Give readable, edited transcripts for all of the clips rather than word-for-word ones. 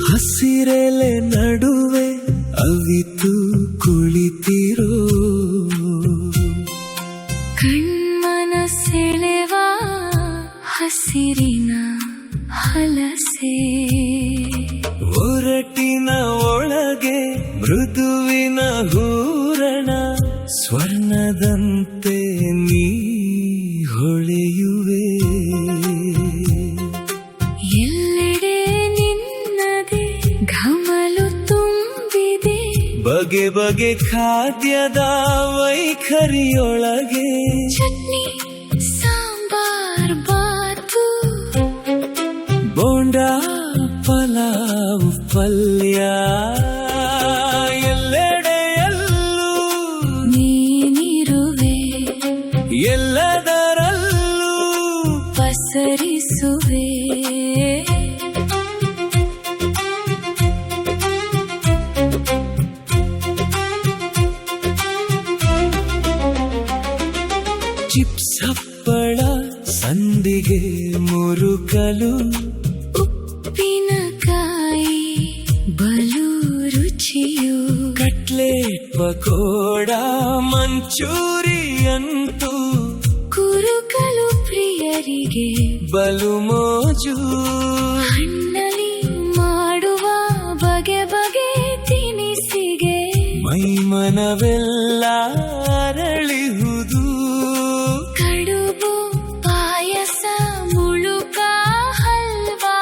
ಹಸಿರೆಲೆ ನಡುವೆ ಅವಿತು ಕುಳಿತಿರೋ ಕಣ್ಮನ ಸೆಳೆವ ಹಸಿರಿನ ಹಲಸೆ, ಒರಟಿನ ಒಳಗೆ ಮೃದುವಿನ ಹೂರಣ, ಸ್ವರ್ಣದಂತೆ ನೀ ಹೊಳೆಯುವೆ. ಎಲ್ಲೆಡೆ ನಿನ್ನದೆ ಘಮಲು ತುಂಬಿದೆ, ಬಗೆ ಬಗೆ ಖಾದ್ಯದ ವೈಖರಿಯೊಳಗೆ ಚಟ್ನಿ ಸಾಂಬಾರ್ ಬಾತು, ಬೋಂಡ ಪಲಾವ್ ಪಲ್ಯ, ಎಲ್ಲೆಡೆಯಲ್ಲೂ ನೀನಿರುವೆ, ಎಲ್ಲದರಲ್ಲೂ ಪಸರಿಸುವೆ. ಚಿಪ್ಸ್ ಹಪ್ಪಳ ಸಂದಿಗೆ ಮುರುಕಲು, ಉಪ್ಪಿನಕಾಯಿ ಬಲು ರುಚಿಯು, ಕಟ್ಲೆಟ್ ಪಕೋಡ ಮಂಚೂರಿಯಂತೂ ಕುರುಕಲು ಪ್ರಿಯರಿಗೆ ಬಲು ಮೋಜು. ಹಣ್ಣಲಿ ಮಾಡುವ ಬಗೆ ಬಗೆ ತಿನಿಸಿಗೆ ಮೈಮನವೆಲ್ಲ ಅರಳಿಹುದು. ಕಡುಬು ಪಾಯಸ ಮುಳುಕ ಹಲ್ವಾ,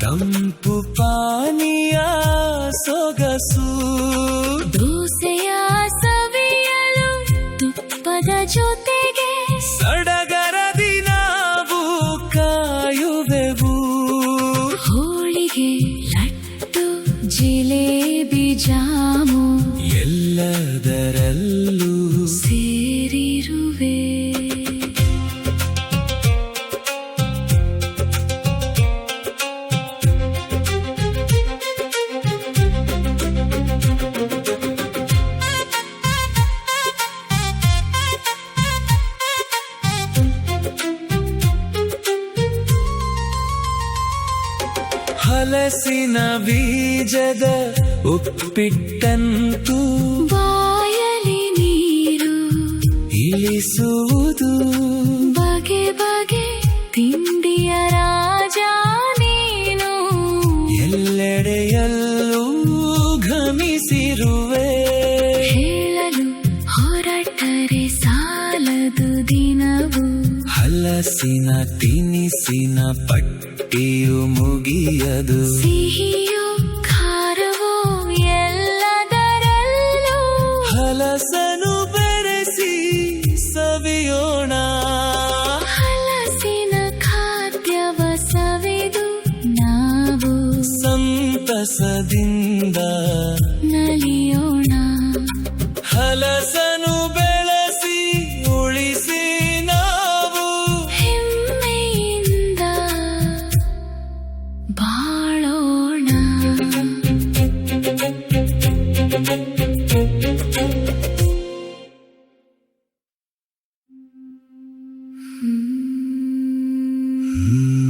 ತಂಪು ಪಾನೀಯ ಸೊಗಸು, ದೋಸೆಯ ಸವಿಯಲು ತುಪ್ಪದ ಜೊತೆಗೆ ಸಡಗರದಿ ನಾವು ಕಾಯುವೆವು. ಹೋಳಿಗೆ ಲಡ್ಡು ಜಿಲೇಬಿ ಜಾಮು, ಎಲ್ಲದರಲ್ಲೂ ಸೇರಿರುವೆ. ಹಲಸಿನ ಬೀಜದ ಉಪ್ಪಿಟ್ಟಂತೂ ಬಾಯಲಿ ನೀರು ಇಳಿಸುವುದು. ಬಗೆ ಬಗೆ ತಿಂಡಿಯ ರಾಜ ನೀನು, ಎಲ್ಲೆಡೆಯಲ್ಲೂ ಘಮಿಸಿರುವೆ. ಹೇಳಲು ಹೊರಟರೆ ಸಾಲದು ದಿನವು, ಹಲಸಿನ ತಿನಿಸಿನ ಪಟ್ಟಿಯು ಮುಗಿಯದು. ಸಿಹಿಯೋ ಖಾರವೋ ಎಲ್ಲದರಲ್ಲೂ ಹಲಸನು ಬೆರೆಸಿ ಸವಿಯೋಣ, ಹಲಸಿನ ಖಾದ್ಯವ ಸವಿದು ನಾವು ಸಂತಸದಿಂದ ನಲಿಯೋಣ. ಹಲಸನು ಬೆಳೆಸಿ ಉಳಿಸಿ ನಾವು ಹೆಮ್ಮೆಯಿಂದ ಬಾಳೋಣ. Hmm.